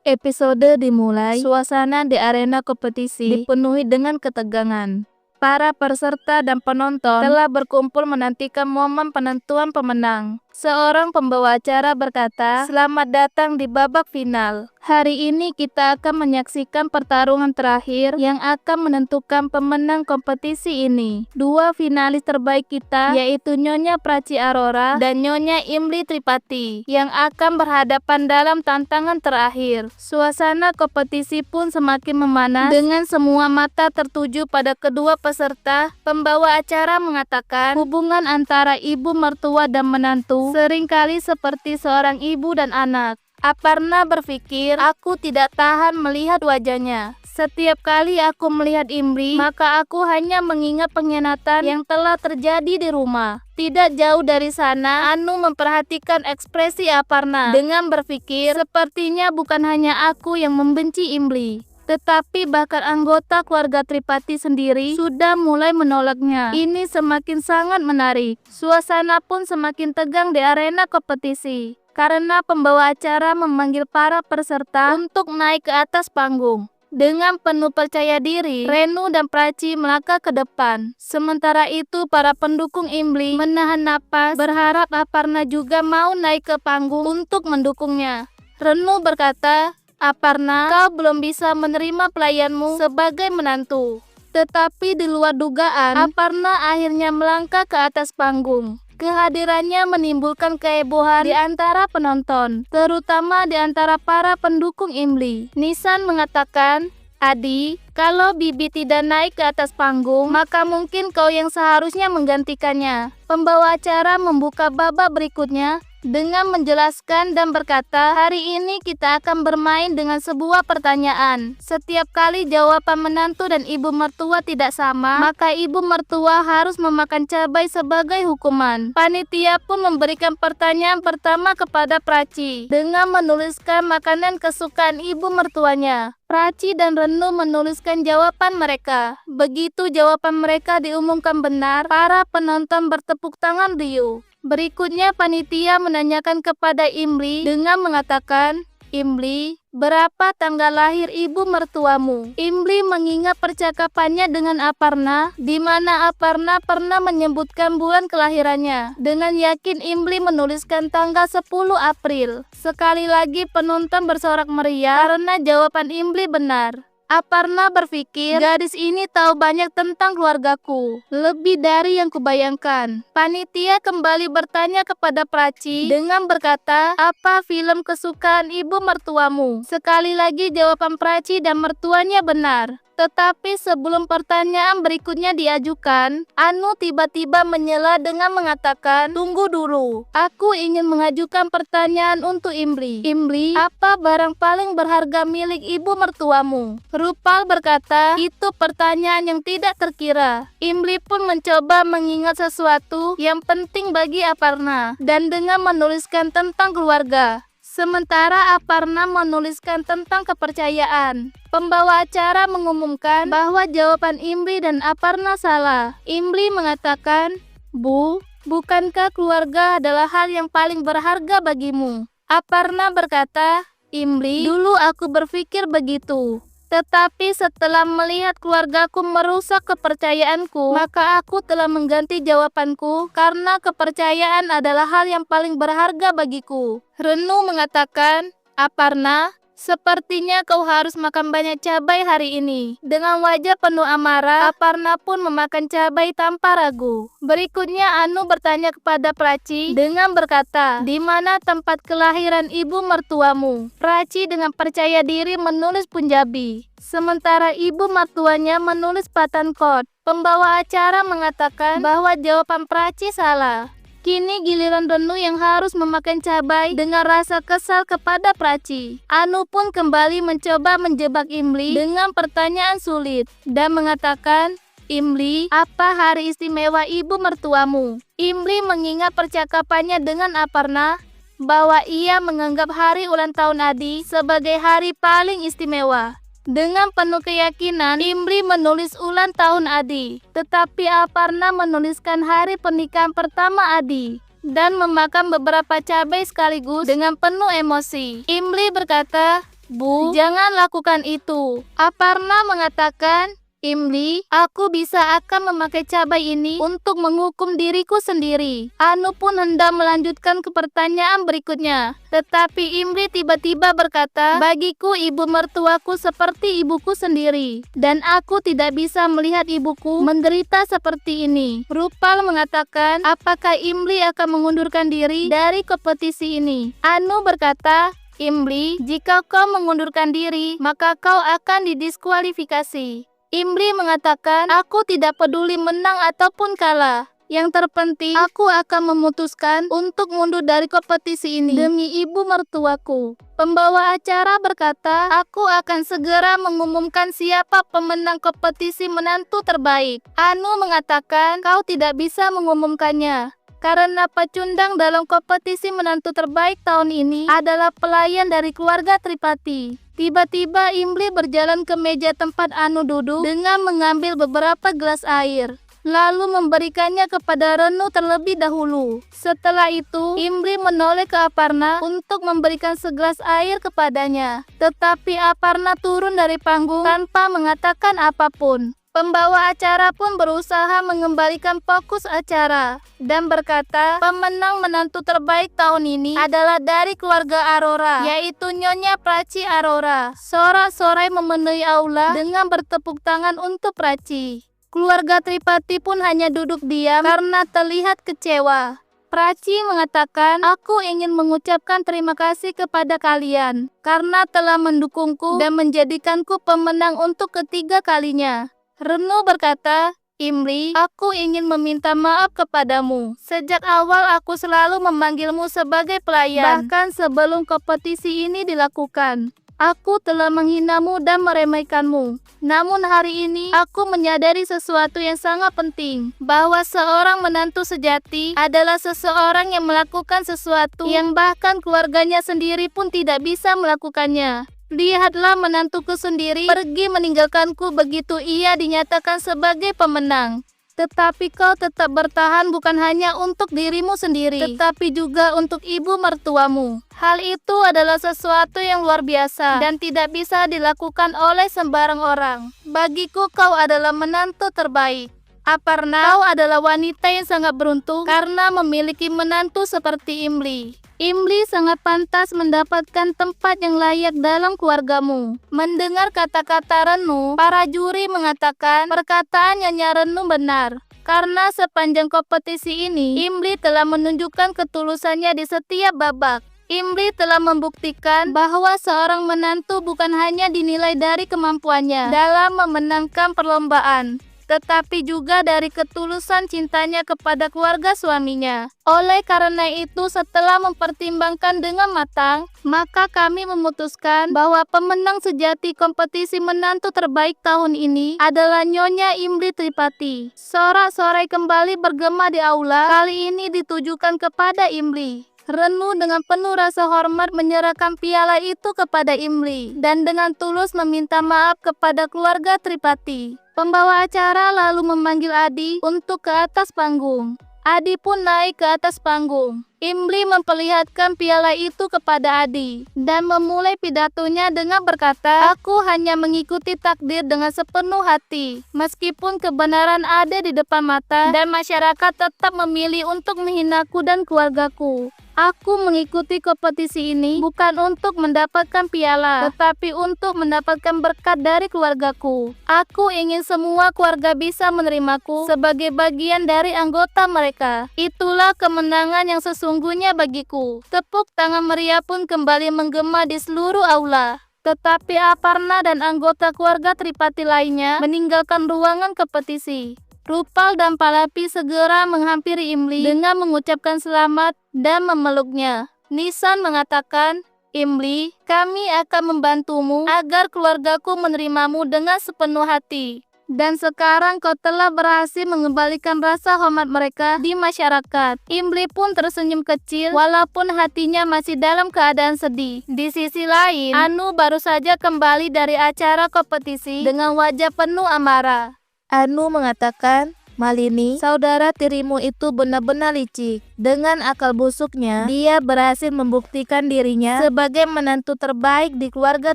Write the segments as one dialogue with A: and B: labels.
A: Episode dimulai, suasana di arena kompetisi dipenuhi dengan ketegangan. Para peserta dan penonton telah berkumpul menantikan momen penentuan pemenang. Seorang pembawa acara berkata, "Selamat datang di babak final. Hari ini kita akan menyaksikan pertarungan terakhir yang akan menentukan pemenang kompetisi ini. Dua finalis terbaik kita, yaitu Nyonya Prachi Arora dan Nyonya Imli Tripati, yang akan berhadapan dalam tantangan terakhir." Suasana kompetisi pun semakin memanas dengan semua mata tertuju pada kedua peserta. Pembawa acara mengatakan, hubungan antara ibu mertua dan menantu seringkali seperti seorang ibu dan anak. Aparna berpikir, aku tidak tahan melihat wajahnya. Setiap kali aku melihat Imli, maka aku hanya mengingat pengkhianatan yang telah terjadi di rumah. Tidak jauh dari sana, Anu memperhatikan ekspresi Aparna dengan berpikir, sepertinya bukan hanya aku yang membenci Imli, tetapi bahkan anggota keluarga Tripati sendiri sudah mulai menolaknya. Ini semakin sangat menarik. Suasana pun semakin tegang di arena kompetisi, karena pembawa acara memanggil para peserta untuk naik ke atas panggung. Dengan penuh percaya diri, Renu dan Prachi melangkah ke depan. Sementara itu, para pendukung Imli menahan napas, berharap Aparna juga mau naik ke panggung untuk mendukungnya. Renu berkata, "Aparna, kau belum bisa menerima pelayanmu sebagai menantu." Tetapi di luar dugaan, Aparna akhirnya melangkah ke atas panggung. Kehadirannya menimbulkan kehebohan di antara penonton, terutama di antara para pendukung Imli. Nisan mengatakan, "Adi, kalau Bibi tidak naik ke atas panggung, maka mungkin kau yang seharusnya menggantikannya." Pembawa acara membuka babak berikutnya dengan menjelaskan dan berkata, "Hari ini kita akan bermain dengan sebuah pertanyaan. Setiap kali jawaban menantu dan ibu mertua tidak sama, maka ibu mertua harus memakan cabai sebagai hukuman." Panitia pun memberikan pertanyaan pertama kepada Prachi dengan menuliskan makanan kesukaan ibu mertuanya. Prachi dan Renu menuliskan jawaban mereka. Begitu jawaban mereka diumumkan benar, para penonton bertepuk tangan riuh. Berikutnya panitia menanyakan kepada Imli dengan mengatakan, "Imli, berapa tanggal lahir ibu mertuamu?" Imli mengingat percakapannya dengan Aparna, di mana Aparna pernah menyebutkan bulan kelahirannya. Dengan yakin Imli menuliskan tanggal 10 April. Sekali lagi penonton bersorak meriah karena jawaban Imli benar. Aparna berpikir, gadis ini tahu banyak tentang keluargaku, lebih dari yang kubayangkan. Panitia kembali bertanya kepada Prachi dengan berkata, "Apa film kesukaan ibu mertuamu?" Sekali lagi jawaban Prachi dan mertuanya benar. Tetapi sebelum pertanyaan berikutnya diajukan, Anu tiba-tiba menyela dengan mengatakan, "Tunggu dulu, aku ingin mengajukan pertanyaan untuk Imli. Imli, apa barang paling berharga milik ibu mertuamu?" Rupal berkata, "Itu pertanyaan yang tidak terkira." Imli pun mencoba mengingat sesuatu yang penting bagi Aparna, dan dengan menuliskan tentang keluarga. Sementara Aparna menuliskan tentang kepercayaan. Pembawa acara mengumumkan bahwa jawaban Imli dan Aparna salah. Imli mengatakan, "Bu, bukankah keluarga adalah hal yang paling berharga bagimu?" Aparna berkata, "Imli, dulu aku berpikir begitu. Tetapi setelah melihat keluargaku merusak kepercayaanku, maka aku telah mengganti jawabanku karena kepercayaan adalah hal yang paling berharga bagiku." Renu mengatakan, "Aparna, sepertinya kau harus makan banyak cabai hari ini." Dengan wajah penuh amarah, Aparna pun memakan cabai tanpa ragu. Berikutnya Anu bertanya kepada Prachi dengan berkata, "Di mana tempat kelahiran ibu mertuamu?" Prachi dengan percaya diri menulis Punjabi, sementara ibu mertuanya menulis Pathankot. Pembawa acara mengatakan bahwa jawaban Prachi salah. Kini giliran Renu yang harus memakan cabai dengan rasa kesal kepada Prachi. Anu pun kembali mencoba menjebak Imli dengan pertanyaan sulit dan mengatakan, "Imli, apa hari istimewa ibu mertuamu?" Imli mengingat percakapannya dengan Aparna bahwa ia menganggap hari ulang tahun Adi sebagai hari paling istimewa. Dengan penuh keyakinan, Imli menulis ulang tahun Adi, tetapi Aparna menuliskan hari pernikahan pertama Adi dan memakan beberapa cabai sekaligus dengan penuh emosi. Imli berkata, Bu, jangan lakukan itu. Aparna mengatakan, Imli, aku akan memakai cabai ini untuk menghukum diriku sendiri. Anu pun hendak melanjutkan ke pertanyaan berikutnya. Tetapi Imli tiba-tiba berkata, bagiku ibu mertuaku seperti ibuku sendiri. Dan aku tidak bisa melihat ibuku menderita seperti ini. Rupal mengatakan, apakah Imli akan mengundurkan diri dari kompetisi ini? Anu berkata, Imli, jika kau mengundurkan diri, maka kau akan didiskualifikasi. Imli mengatakan, aku tidak peduli menang ataupun kalah. Yang terpenting, aku akan memutuskan untuk mundur dari kompetisi ini demi ibu mertuaku. Pembawa acara berkata, aku akan segera mengumumkan siapa pemenang kompetisi menantu terbaik. Anu mengatakan, kau tidak bisa mengumumkannya. Karena pecundang dalam kompetisi menantu terbaik tahun ini adalah pelayan dari keluarga Tripati. Tiba-tiba Imli berjalan ke meja tempat Anu duduk dengan mengambil beberapa gelas air, lalu memberikannya kepada Renu terlebih dahulu. Setelah itu, Imli menoleh ke Aparna untuk memberikan segelas air kepadanya. Tetapi Aparna turun dari panggung tanpa mengatakan apapun. Pembawa acara pun berusaha mengembalikan fokus acara dan berkata, pemenang menantu terbaik tahun ini adalah dari keluarga Aurora, yaitu Nyonya Prachi Aurora. Sorak-sorai memenuhi aula dengan bertepuk tangan untuk Prachi. Keluarga Tripati pun hanya duduk diam karena terlihat kecewa. Prachi mengatakan, aku ingin mengucapkan terima kasih kepada kalian karena telah mendukungku dan menjadikanku pemenang untuk ketiga kalinya. Renu berkata, Imli, aku ingin meminta maaf kepadamu. Sejak awal aku selalu memanggilmu sebagai pelayan, bahkan sebelum kompetisi ini dilakukan. Aku telah menghinamu dan meremehkanmu. Namun hari ini, aku menyadari sesuatu yang sangat penting, bahwa seorang menantu sejati adalah seseorang yang melakukan sesuatu yang bahkan keluarganya sendiri pun tidak bisa melakukannya. Lihatlah menantuku sendiri pergi meninggalkanku begitu ia dinyatakan sebagai pemenang. Tetapi kau tetap bertahan bukan hanya untuk dirimu sendiri, tetapi juga untuk ibu mertuamu. Hal itu adalah sesuatu yang luar biasa dan tidak bisa dilakukan oleh sembarang orang. Bagiku kau adalah menantu terbaik. Aparna, kau adalah wanita yang sangat beruntung karena memiliki menantu seperti Imli. Imli sangat pantas mendapatkan tempat yang layak dalam keluargamu. Mendengar kata-kata Renu, para juri mengatakan perkataan Nyonya Renu benar. Karena sepanjang kompetisi ini, Imli telah menunjukkan ketulusannya di setiap babak. Imli telah membuktikan bahwa seorang menantu bukan hanya dinilai dari kemampuannya dalam memenangkan perlombaan, tetapi juga dari ketulusan cintanya kepada keluarga suaminya. Oleh karena itu, setelah mempertimbangkan dengan matang, maka kami memutuskan bahwa pemenang sejati kompetisi menantu terbaik tahun ini adalah Nyonya Imli Tripati. Sorak-sorai kembali bergema di aula, kali ini ditujukan kepada Imli. Renu dengan penuh rasa hormat menyerahkan piala itu kepada Imli dan dengan tulus meminta maaf kepada keluarga Tripati. Pembawa acara lalu memanggil Adi untuk ke atas panggung. Adi pun naik ke atas panggung. Imli memperlihatkan piala itu kepada Adi dan memulai pidatonya dengan berkata, aku hanya mengikuti takdir dengan sepenuh hati. Meskipun kebenaran ada di depan mata dan masyarakat tetap memilih untuk menghinaku dan keluargaku. Aku mengikuti kompetisi ini bukan untuk mendapatkan piala, tetapi untuk mendapatkan berkat dari keluargaku. Aku ingin semua keluarga bisa menerimaku sebagai bagian dari anggota mereka. Itulah kemenangan yang sesungguhnya bagiku. Tepuk tangan meriah pun kembali menggema di seluruh aula. Tetapi Aparna dan anggota keluarga Tripati lainnya meninggalkan ruangan kompetisi. Rupal dan Palapi segera menghampiri Imli dengan mengucapkan selamat dan memeluknya. Nisan mengatakan, Imli, kami akan membantumu agar keluargaku menerimamu dengan sepenuh hati. Dan sekarang kau telah berhasil mengembalikan rasa hormat mereka di masyarakat. Imli pun tersenyum kecil walaupun hatinya masih dalam keadaan sedih. Di sisi lain, Anu baru saja kembali dari acara kompetisi dengan wajah penuh amarah.
B: Anu mengatakan,
A: Malini, saudara tirimu itu benar-benar licik. Dengan akal busuknya, dia berhasil membuktikan dirinya sebagai menantu terbaik di keluarga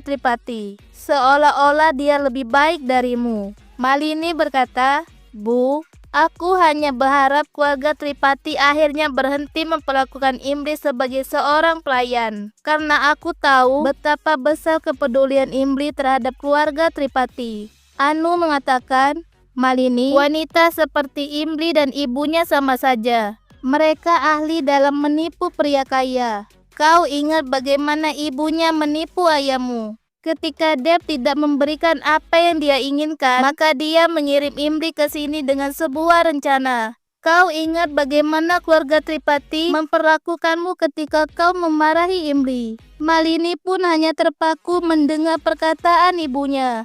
A: Tripati. Seolah-olah dia lebih baik darimu. Malini berkata, Bu, aku hanya berharap keluarga Tripati akhirnya berhenti memperlakukan Imli sebagai seorang pelayan. Karena aku tahu betapa besar kepedulian Imli terhadap keluarga Tripati. Anu mengatakan, Malini, wanita seperti Imli dan ibunya sama saja. Mereka ahli dalam menipu pria kaya. Kau ingat bagaimana ibunya menipu ayahmu? Ketika Dev tidak memberikan apa yang dia inginkan, maka dia mengirim Imli ke sini dengan sebuah rencana. Kau ingat bagaimana keluarga Tripati memperlakukanmu ketika kau memarahi Imli. Malini pun hanya terpaku mendengar perkataan ibunya.